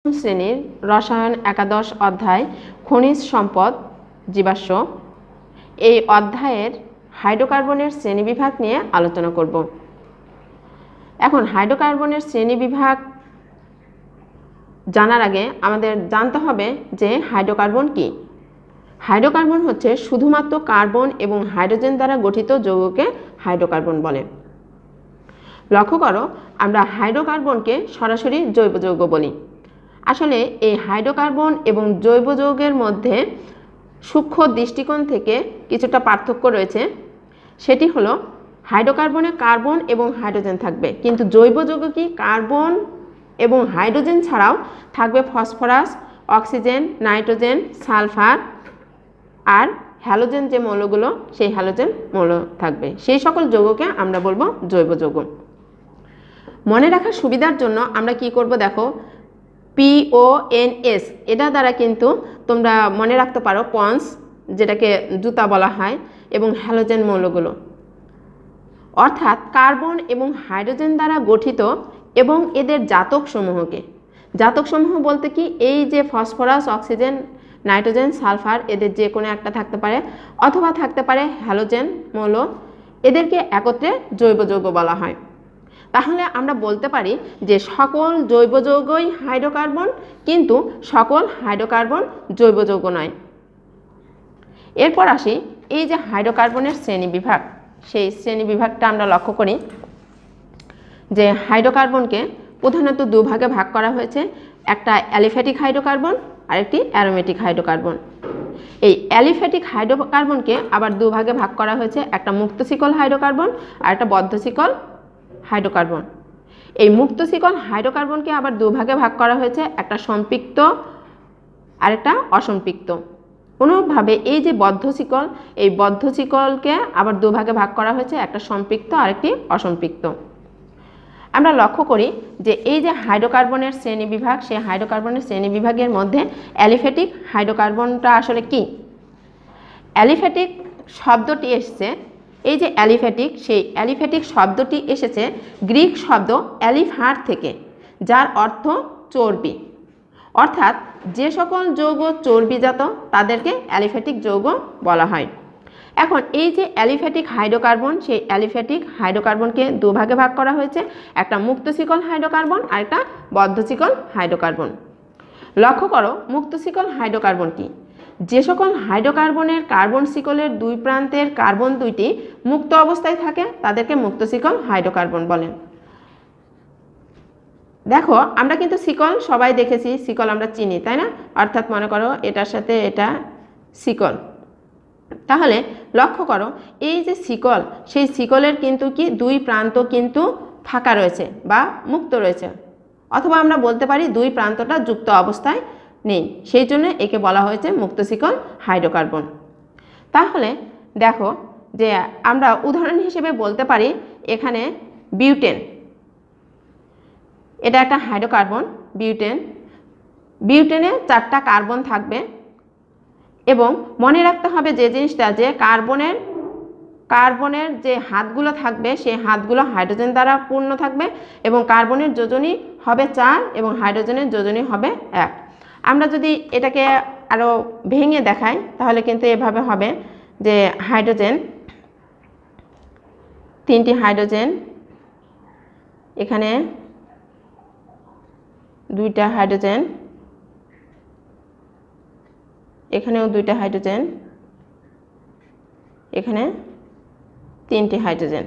শ্রেণীর রসায়ন একাদশ অধ্যায় খনিজ সম্পদ জীবাশ্ম। এই অধ্যায়ের হাইড্রোকার্বনের শ্রেণীবিভাগ নিয়ে আলোচনা করব। এখন হাইড্রোকার্বনের শ্রেণীবিভাগ জানার আগে আমাদের জানতে হবে যে হাইড্রোকার্বন কি। হাইড্রোকার্বন হচ্ছে শুধুমাত্র কার্বন এবং হাইড্রোজেন দ্বারা গঠিত যৌগকে হাইড্রোকার্বন বলে। লক্ষ্য করো, আমরা হাইড্রোকার্বনকে সরাসরি জৈব যৌগ বলি। আসলে এই হাইড্রোকার্বন এবং জৈব যৌগের মধ্যে সূক্ষ্ম দৃষ্টিকোণ থেকে কিছুটা পার্থক্য রয়েছে। সেটি হলো হাইড্রোকার্বনে কার্বন এবং হাইড্রোজেন থাকবে, কিন্তু জৈব যৌগ কি কার্বন এবং হাইড্রোজেন ছাড়াও থাকবে ফসফরাস, অক্সিজেন, নাইট্রোজেন, সালফার আর হ্যালোজেন যে মৌলগুলো সেই হ্যালোজেন মৌল থাকবে। সেই সকল যৌগকে আমরা বলবো জৈব যৌগ। মনে রাখার সুবিধার জন্য আমরা কি করব দেখো, PONS এটা দ্বারা কিন্তু তোমরা মনে রাখতে পারো পন্স, যেটাকে জুতা বলা হয়, এবং হ্যালোজেন মৌলগুলো, অর্থাৎ কার্বন এবং হাইড্রোজেন দ্বারা গঠিত এবং এদের জাতকসমূহকে। জাতকসমূহ বলতে কি, এই যে ফসফরাস, অক্সিজেন, নাইট্রোজেন, সালফার এদের যে কোনো একটা থাকতে পারে, অথবা থাকতে পারে হ্যালোজেন মৌল, এদেরকে একত্রে জৈব যৌগ বলা হয়। তাহলে আমরা বলতে পারি যে সকল জৈব যৌগই হাইড্রোকার্বন, কিন্তু সকল হাইড্রোকার্বন জৈব যৌগ নয়। এরপর আসি এই যে হাইড্রোকার্বনের শ্রেণীবিভাগ, সেই শ্রেণীবিভাগটা আমরা লক্ষ্য করি যে হাইড্রোকার্বনকে প্রধানত দুভাগে ভাগ করা হয়েছে। একটা অ্যালিফ্যাটিক হাইড্রোকার্বন আর একটি অ্যারোমেটিক হাইড্রোকার্বন। এই অ্যালিফ্যাটিক হাইড্রোকার্বনকে আবার দুভাগে ভাগ করা হয়েছে, একটা মুক্ত শিকল হাইড্রোকার্বন আর একটা বদ্ধ শিকল হাইড্রোকার্বন। এই মুক্ত শিকল হাইড্রোকার্বনকে আবার দুভাগে ভাগ করা হয়েছে, একটা সম্পৃক্ত আর একটা অসম্পৃক্ত। অনুরূপভাবে এই যে বদ্ধ শিকল, এই বদ্ধ শিকলকে আবার দুভাগে ভাগ করা হয়েছে, একটা সম্পৃক্ত আর একটি অসম্পৃক্ত। আমরা লক্ষ্য করি যে এই যে হাইড্রোকার্বনের শ্রেণীবিভাগ, সেই হাইড্রোকার্বনের শ্রেণীবিভাগের মধ্যে অ্যালিফ্যাটিক হাইড্রোকার্বনটা আসলে কি? অ্যালিফ্যাটিক শব্দটি এসেছে, এই যে অ্যালিফ্যাটিক, সেই অ্যালিফ্যাটিক শব্দটি এসেছে গ্রিক শব্দ অ্যালিফার থেকে, যার অর্থ চর্বি। অর্থাৎ যে সকল যৌগ চর্বিজাত তাদেরকে অ্যালিফ্যাটিক যৌগ বলা হয়। এখন এই যে অ্যালিফ্যাটিক হাইড্রোকার্বন, সেই অ্যালিফ্যাটিক হাইড্রোকার্বনকে দুভাগে ভাগ করা হয়েছে, একটা মুক্ত শিকল হাইড্রোকার্বন আর একটা বদ্ধ শিকল হাইড্রোকার্বন। লক্ষ্য করো, মুক্ত শিকল হাইড্রোকার্বন কি? যে সকল হাইড্রোকার্বনের কার্বন শিকলের দুই প্রান্তের কার্বন দুইটি মুক্ত অবস্থায় থাকে তাদেরকে মুক্ত শিকল হাইড্রোকার্বন বলে। দেখো, আমরা কিন্তু শিকল সবাই দেখেছি, শিকল আমরা চিনি, তাই না? অর্থাৎ মনে করো এটার সাথে এটা শিকল। তাহলে লক্ষ্য করো, এই যে শিকল, সেই শিকলের কিন্তু কি দুই প্রান্ত কিন্তু ফাঁকা রয়েছে বা মুক্ত রয়েছে, অথবা আমরা বলতে পারি দুই প্রান্তটা যুক্ত অবস্থায় নেই, সেই জন্য একে বলা হয়েছে মুক্ত শিকল হাইড্রোকার্বন। তাহলে দেখো যে আমরা উদাহরণ হিসেবে বলতে পারি এখানে বিউটেন, এটা একটা হাইড্রোকার্বন বিউটেন। বিউটেনে 4টা কার্বন থাকবে এবং মনে রাখতে হবে যে জিনিসটা, যে কার্বনের যে হাতগুলো থাকবে সেই হাতগুলো হাইড্রোজেন দ্বারা পূর্ণ থাকবে এবং কার্বনের যোজনী হবে 4 এবং হাইড্রোজেনের যোজনী হবে 1। আমরা যদি এটাকে আরও ভেঙে দেখাই তাহলে কিন্তু এভাবে হবে যে হাইড্রোজেন, 3টি হাইড্রোজেন, এখানে 2টা হাইড্রোজেন, এখানেও 2টা হাইড্রোজেন, এখানে 3টি হাইড্রোজেন।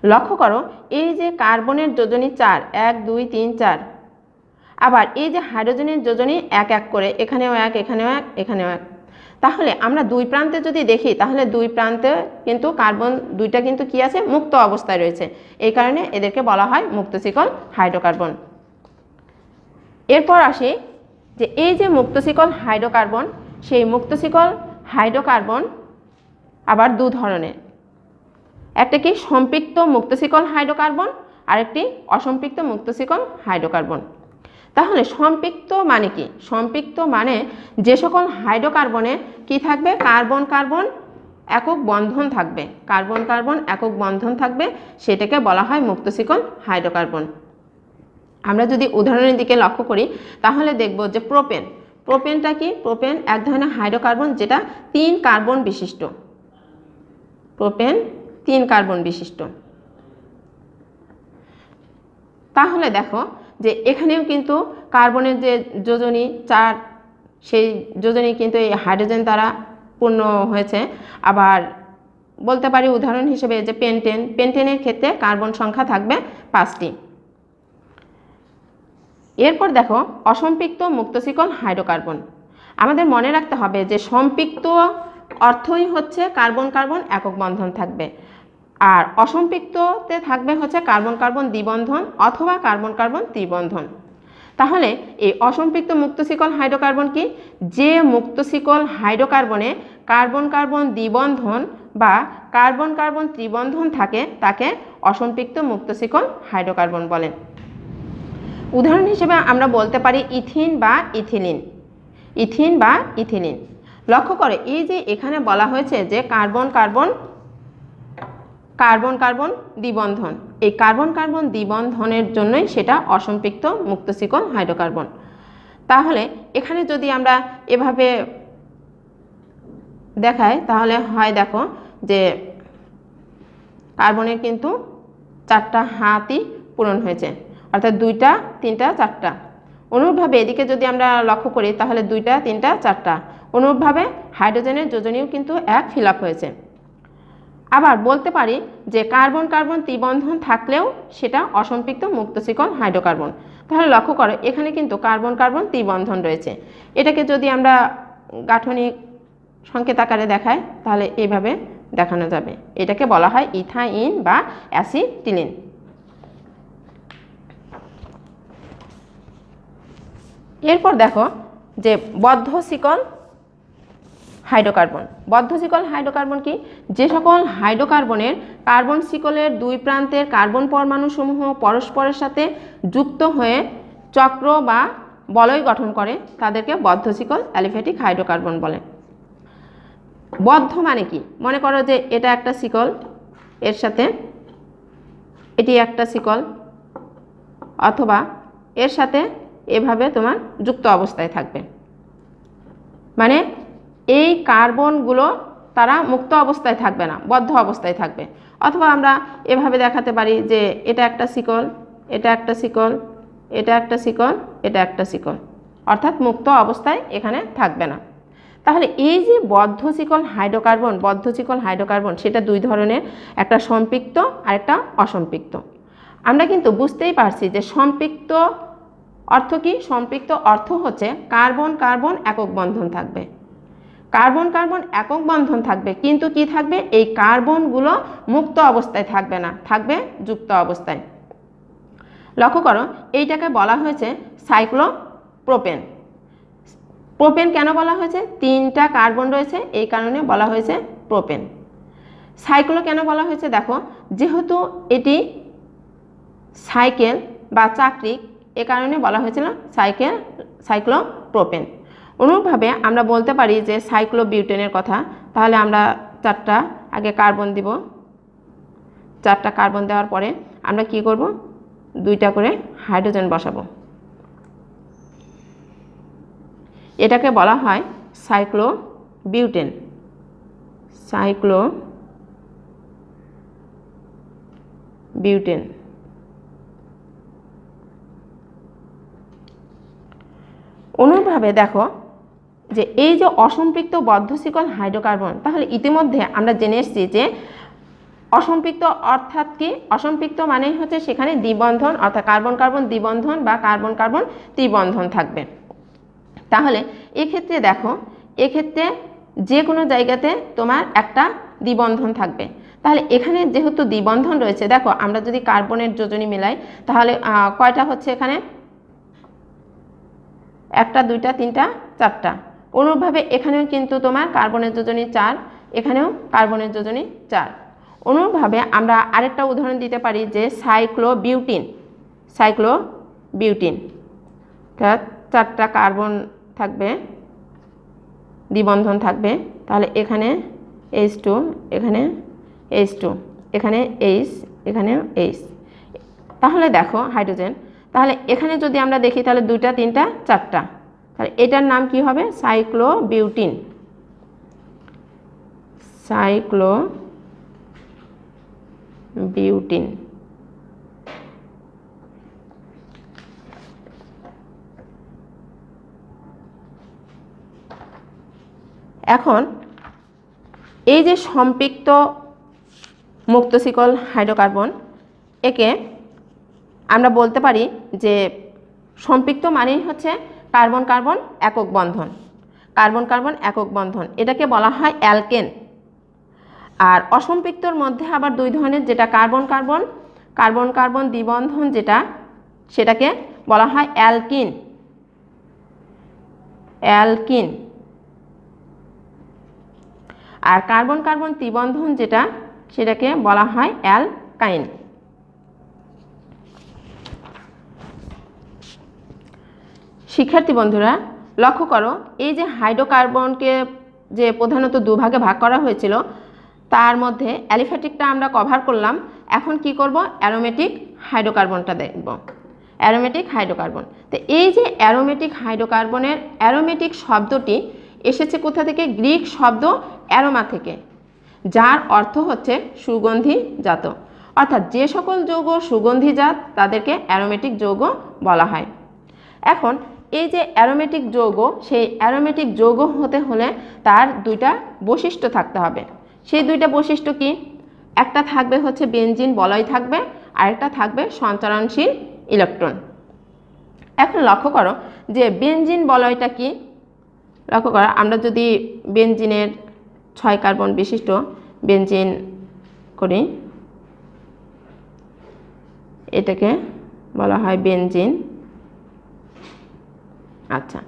লক্ষ্য করো, এই যে কার্বনের যোজনী 4, 1 2 3 4, আবার এই যে হাইড্রোজেনের যোজনী 1 1 করে, এখানেও 1, এখানেও 1, এখানেও 1। তাহলে আমরা দুই প্রান্তে যদি দেখি তাহলে দুই প্রান্তে কিন্তু কার্বন দুইটা কিন্তু কি আছে, মুক্ত অবস্থায় রয়েছে। এই কারণে এদেরকে বলা হয় মুক্ত শিকল হাইড্রোকার্বন। এরপর আসি যে এই যে মুক্ত শিকল হাইড্রোকার্বন, সেই মুক্ত শিকল হাইড্রোকার্বন আবার দু ধরনের, একটা কি সম্পৃক্ত মুক্ত শিকল হাইড্রোকার্বন আর একটি অসম্পৃক্ত মুক্ত শিকল হাইড্রোকার্বন। তাহলে সম্পৃক্ত মানে কি? সম্পৃক্ত মানে যে সকল হাইড্রোকার্বনে কি থাকবে, কার্বন কার্বন একক বন্ধন থাকবে, কার্বন কার্বন একক বন্ধন থাকবে, সেটাকে বলা হয় মুক্ত শিকল হাইড্রোকার্বন। আমরা যদি উদাহরণের দিকে লক্ষ্য করি তাহলে দেখব যে প্রোপেন। প্রোপেনটা কি? প্রোপেন এক ধরনের হাইড্রোকার্বন যেটা 3 কার্বন বিশিষ্ট। প্রোপেন 3 কার্বন বিশিষ্ট। তাহলে দেখো যে এখানেও কিন্তু কার্বনের যে যোজনী 4, সেই যোজনী কিন্তু এই হাইড্রোজেন দ্বারা পূর্ণ হয়েছে। আবার বলতে পারি উদাহরণ হিসেবে যে পেন্টেন, পেন্টেনের ক্ষেত্রে কার্বন সংখ্যা থাকবে 5টি। এরপর দেখো অসম্পৃক্ত মুক্তশিকল হাইড্রোকার্বন। আমাদের মনে রাখতে হবে যে সম্পৃক্ত অর্থই হচ্ছে কার্বন কার্বন একক বন্ধন থাকবে, আর অসম্পৃক্ততে থাকবে হচ্ছে কার্বন কার্বন দ্বিবন্ধন অথবা কার্বন কার্বন ত্রিবন্ধন। তাহলে এই অসম্পৃক্ত মুক্তশিকল হাইড্রোকার্বন কি? যে মুক্তশিকল হাইড্রোকার্বনে কার্বন কার্বন দ্বিবন্ধন বা কার্বন কার্বন ত্রিবন্ধন থাকে তাকে অসম্পৃক্ত মুক্তশিকল হাইড্রোকার্বন বলেন। উদাহরণ হিসেবে আমরা বলতে পারি ইথিন বা ইথিলিন। ইথিন বা ইথিলিন। লক্ষ্য করে এই যে এখানে বলা হয়েছে যে কার্বন কার্বন কার্বন কার্বন দ্বিবন্ধন, এই কার্বন কার্বন দ্বিবন্ধনের জন্যই সেটা অসম্পৃক্ত মুক্তশিকল হাইড্রোকার্বন। তাহলে এখানে যদি আমরা এভাবে দেখাই তাহলে হয় দেখো যে কার্বনের কিন্তু 4টা হাতই পূরণ হয়েছে, অর্থাৎ 2টা 3টা 4টা। অনুরূপভাবে এদিকে যদি আমরা লক্ষ্য করি তাহলে 2টা 3টা 4টা। অনুরূপভাবে হাইড্রোজেনের যোজনীও কিন্তু 1 ফিল আপ হয়েছে। আবার বলতে পারি যে কার্বন কার্বন ত্রিবন্ধন থাকলেও সেটা অসম্পৃক্ত মুক্তশিকল হাইড্রোকার্বন। তাহলে লক্ষ্য করো এখানে কিন্তু কার্বন কার্বন ত্রিবন্ধন রয়েছে। এটাকে যদি আমরা গাঠনিক সংকেত আকারে দেখাই তাহলে এইভাবে দেখানো যাবে। এটাকে বলা হয় ইথাইন বা অ্যাসিটিলিন। এরপর দেখো যে বদ্ধশিকল হাইড্রোকার্বন। বদ্ধশিকল হাইড্রোকার্বন কি? যে সকল হাইড্রোকার্বনের কার্বন শিকলের 2 প্রান্তের কার্বন পরমাণুসমূহ পরস্পরের সাথে যুক্ত হয়ে চক্র বা বলয় গঠন করে তাদেরকে বদ্ধশিকল অ্যালিফ্যাটিক হাইড্রোকার্বন বলে। বদ্ধ মানে কি? মনে করো যে এটা একটা শিকল, এর সাথে এটি একটা শিকল, অথবা এর সাথে এভাবে তোমার যুক্ত অবস্থায় থাকবে, মানে এই কার্বনগুলো তারা মুক্ত অবস্থায় থাকবে না, বদ্ধ অবস্থায় থাকবে। অথবা আমরা এভাবে দেখাতে পারি যে এটা একটা শিকল, এটা একটা শিকল, এটা একটা শিকল, এটা একটা শিকল, অর্থাৎ মুক্ত অবস্থায় এখানে থাকবে না। তাহলে এই যে বদ্ধশিকল হাইড্রোকার্বন, বদ্ধশিকল হাইড্রোকার্বন সেটা 2 ধরনের, একটা সম্পৃক্ত আর একটা অসম্পৃক্ত। আমরা কিন্তু বুঝতেই পারছি যে সম্পৃক্ত অর্থ কি? সম্পৃক্ত অর্থ হচ্ছে কার্বন কার্বন একক বন্ধন থাকবে, কার্বন কার্বন একক বন্ধন থাকবে, কিন্তু কি থাকবে? এই কার্বনগুলো মুক্ত অবস্থায় থাকবে না, থাকবে যুক্ত অবস্থায়। লক্ষ্য করো এইটাকে বলা হয়েছে সাইক্লোপ্রোপেন। প্রোপেন কেন বলা হয়েছে? 3টা কার্বন রয়েছে, এই কারণে বলা হয়েছে প্রোপেন। সাইক্লো কেন বলা হয়েছে? দেখো যেহেতু এটি সাইকেল বা চাক্রিক, এ কারণে বলা হয়েছিল সাইক্লোপ্রোপেন। অনুরূপভাবে আমরা বলতে পারি যে সাইক্লোবিউটেনের কথা। তাহলে আমরা 4টা আগে কার্বন দিব, 4টা কার্বন দেওয়ার পরে আমরা কি করব? 2টা করে হাইড্রোজেন বসাবো। এটাকে বলা হয় সাইক্লোবিউটেন। সাইক্লোবিউটেন। অনুরূপভাবে দেখো যে এই যে অসম্পৃক্ত বদ্ধশিকল হাইড্রোকার্বন, তাহলে ইতিমধ্যে আমরা জেনে এসেছি যে অসম্পৃক্ত অর্থাৎ কি? অসম্পৃক্ত মানেই হচ্ছে সেখানে দ্বিবন্ধন, অর্থাৎ কার্বন কার্বন দ্বিবন্ধন বা কার্বন কার্বন ত্রিবন্ধন থাকবে। তাহলে এক্ষেত্রে দেখো, এক্ষেত্রে যে কোনো জায়গাতে তোমার একটা দ্বিবন্ধন থাকবে। তাহলে এখানে যেহেতু দ্বিবন্ধন রয়েছে, দেখো আমরা যদি কার্বনের যোজনী মেলাই তাহলে কয়টা হচ্ছে এখানে? 1টা 2টা 3টা 4টা। অনুরূপভাবে এখানেও কিন্তু তোমার কার্বনের যোজনী 4, এখানেও কার্বনের যোজনী 4। অনুরূপভাবে আমরা আরেকটা উদাহরণ দিতে পারি যে সাইক্লোবিউটিন। সাইক্লোবিউটিন অর্থাৎ 4টা কার্বন থাকবে, দ্বিবন্ধন থাকবে। তাহলে এখানে H2, এখানে H2, এখানে H, এখানে H। তাহলে দেখো হাইড্রোজেন, তাহলে এখানে যদি আমরা দেখি তাহলে 2টা 3টা 4টা, তাহলে এটার নাম কি হবে? সাইক্লোবিউটিন। সাইক্লোবিউটিন। এখন এই যে সম্পৃক্ত মুক্তশিকল হাইড্রোকার্বন, একে আমরা বলতে পারি যে সম্পৃক্ত মানেই হচ্ছে কার্বন কার্বন একক বন্ধন, কার্বন কার্বন একক বন্ধন, এটাকে বলা হয় অ্যালকেন। আর অসম্পৃক্তর মধ্যে আবার 2 ধরনের, যেটা কার্বন কার্বন, কার্বন কার্বন দ্বিবন্ধন যেটা, সেটাকে বলা হয় অ্যালকিন। অ্যালকিন। আর কার্বন কার্বন ত্রিবন্ধন যেটা, সেটাকে বলা হয় অ্যালকাইন। শিক্ষার্থী বন্ধুরা লক্ষ্য করো, এই যে হাইড্রোকার্বনকে যে প্রধানত 2 ভাগে ভাগ করা হয়েছিল, তার মধ্যে অ্যালিফ্যাটিকটা আমরা কভার করলাম। এখন কি করব? অ্যারোমেটিক হাইড্রোকার্বনটা দেখব। Aromatic hydrocarbon. তো এই যে অ্যারোমেটিক হাইড্রোকার্বনের অ্যারোমেটিক শব্দটি এসেছে কোথা থেকে? গ্রিক শব্দ অ্যারোমা থেকে, যার অর্থ হচ্ছে সুগন্ধিজাত। অর্থাৎ যে সকল যৌগ সুগন্ধিজাত তাদেরকে অ্যারোমেটিক যৌগ বলা হয়। এখন এই যে অ্যারোমেটিক যৌগ, সেই অ্যারোমেটিক যৌগ হতে হলে তার 2টা বৈশিষ্ট্য থাকতে হবে। সেই 2টা বৈশিষ্ট্য কি? একটা থাকবে হচ্ছে বেনজিন বলয় থাকবে, আরেকটা থাকবে সঞ্চারণশীল ইলেকট্রন। এখন লক্ষ্য করো যে বেনজিন বলয়টা কি? লক্ষ্য করো, আমরা যদি বেনজিনের 6 কার্বন বিশিষ্ট বেনজিন করি, এটাকে বলা হয় বেনজিন। আচ্ছা,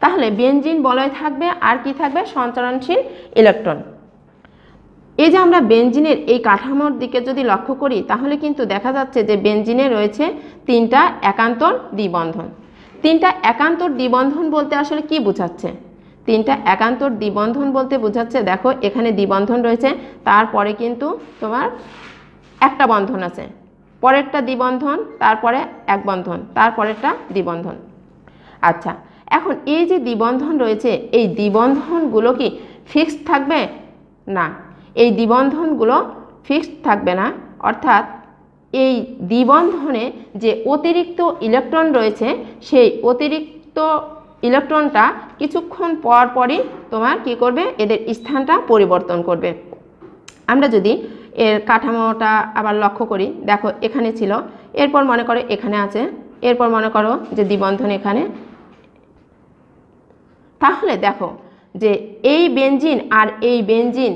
তাহলে বেনজিন বলয় থাকবে, আর কি থাকবে? সঞ্চারণশীল ইলেকট্রন। এই যে আমরা বেনজিনের এই কাঠামোর দিকে যদি লক্ষ্য করি, তাহলে কিন্তু দেখা যাচ্ছে যে বেনজিনে রয়েছে 3টা একান্তর দ্বিবন্ধন। 3টা একান্তর দ্বিবন্ধন বলতে আসলে কি বোঝাচ্ছে? 3টা একান্তর দ্বিবন্ধন বলতে বোঝাচ্ছে, দেখো এখানে দ্বিবন্ধন রয়েছে, তারপরে কিন্তু তোমার একটা বন্ধন আছে, পরেরটা দ্বিবন্ধন, তারপরে এক বন্ধন, তারপরেরটা দ্বিবন্ধন। আচ্ছা, এখন এই যে দ্বিবন্ধন রয়েছে, এই দ্বিবন্ধনগুলো কি ফিক্সড থাকবে? না, এই দ্বিবন্ধনগুলো ফিক্সড থাকবে না। অর্থাৎ এই দ্বিবন্ধনে যে অতিরিক্ত ইলেকট্রন রয়েছে, সেই অতিরিক্ত ইলেকট্রনটা কিছুক্ষণ পর পরই তোমার কি করবে? এদের স্থানটা পরিবর্তন করবে। আমরা যদি এর কাঠামোটা আবার লক্ষ্য করি, দেখো এখানে ছিল, এরপর মনে করো এখানে আছে, এরপর মনে করো যে দ্বিবন্ধন এখানে। তাহলে দেখো যে এই বেনজিন আর এই বেনজিন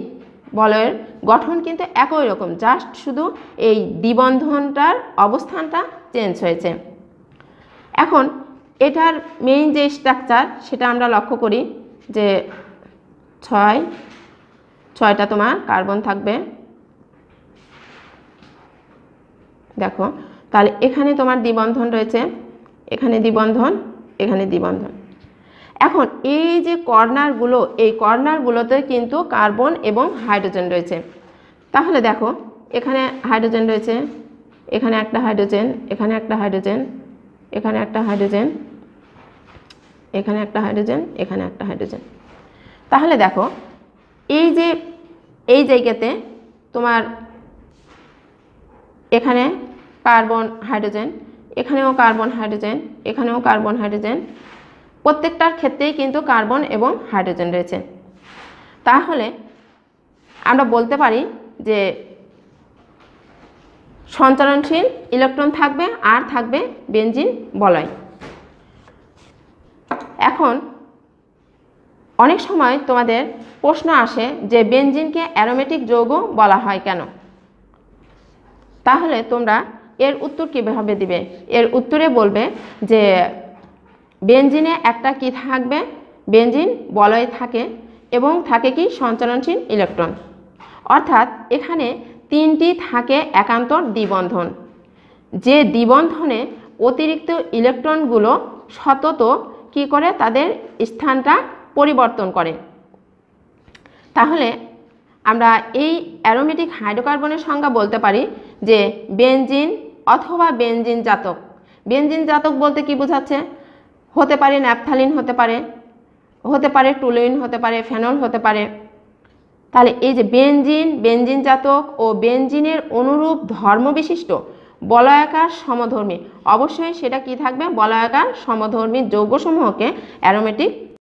বলয়ের গঠন কিন্তু একই রকম, জাস্ট শুধু এই দ্বিবন্ধনটার অবস্থানটা চেঞ্জ হয়েছে। এখন এটার মেইন যে স্ট্রাকচার, সেটা আমরা লক্ষ্য করি যে 6টা তোমার কার্বন থাকবে। দেখো তাহলে এখানে তোমার দ্বিবন্ধন রয়েছে, এখানে দ্বিবন্ধন, এখানে দ্বিবন্ধন। এখন এই যে কর্নারগুলো, এই কর্নারগুলোতে কিন্তু কার্বন এবং হাইড্রোজেন রয়েছে। তাহলে দেখো এখানে হাইড্রোজেন রয়েছে, এখানে একটা হাইড্রোজেন, এখানে একটা হাইড্রোজেন, এখানে একটা হাইড্রোজেন, এখানে একটা হাইড্রোজেন, এখানে একটা হাইড্রোজেন। তাহলে দেখো এই যে এই জায়গাতে তোমার এখানে কার্বন হাইড্রোজেন, এখানেও কার্বন হাইড্রোজেন, এখানেও কার্বন হাইড্রোজেন, প্রত্যেকটার ক্ষেত্রেই কিন্তু কার্বন এবং হাইড্রোজেন রয়েছে। তাহলে আমরা বলতে পারি যে সঞ্চারণশীল ইলেকট্রন থাকবে, আর থাকবে বেনজিন বলয়। এখন অনেক সময় তোমাদের প্রশ্ন আসে যে বেনজিনকে অ্যারোমেটিক যৌগ বলা হয় কেন? তাহলে তোমরা এর উত্তর কীভাবে দিবে? এর উত্তরে বলবে যে বেনজিনে একটা কি থাকবে? বেনজিন বলয় থাকে, এবং থাকে কি? সঞ্চারণশীল ইলেকট্রন। অর্থাৎ এখানে 3টি থাকে একান্তর দ্বিবন্ধন, যে দ্বিবন্ধনে অতিরিক্ত ইলেকট্রনগুলো সতত কি করে? তাদের স্থানটা পরিবর্তন করে। তাহলে আমরা এই অ্যারোমেটিক হাইড্রোকার্বনের সংজ্ঞা বলতে পারি যে বেনজিন অথবা বেনজিন জাতক, বেনজিন জাতক বলতে কি বোঝাচ্ছে? হতে পারে ন্যাপথালিন, হতে পারে টুলুইন, হতে পারে ফেনল, হতে পারে। তাহলে এই যে বেনজিন জাতক ও বেনজিনের অনুরূপ ধর্ম বিশিষ্ট বলয়াকার সমধর্মী, অবশ্যই সেটা কি থাকবে? বলয়াকার সমধর্মী যৌগসমূহকে অ্যারোমেটিক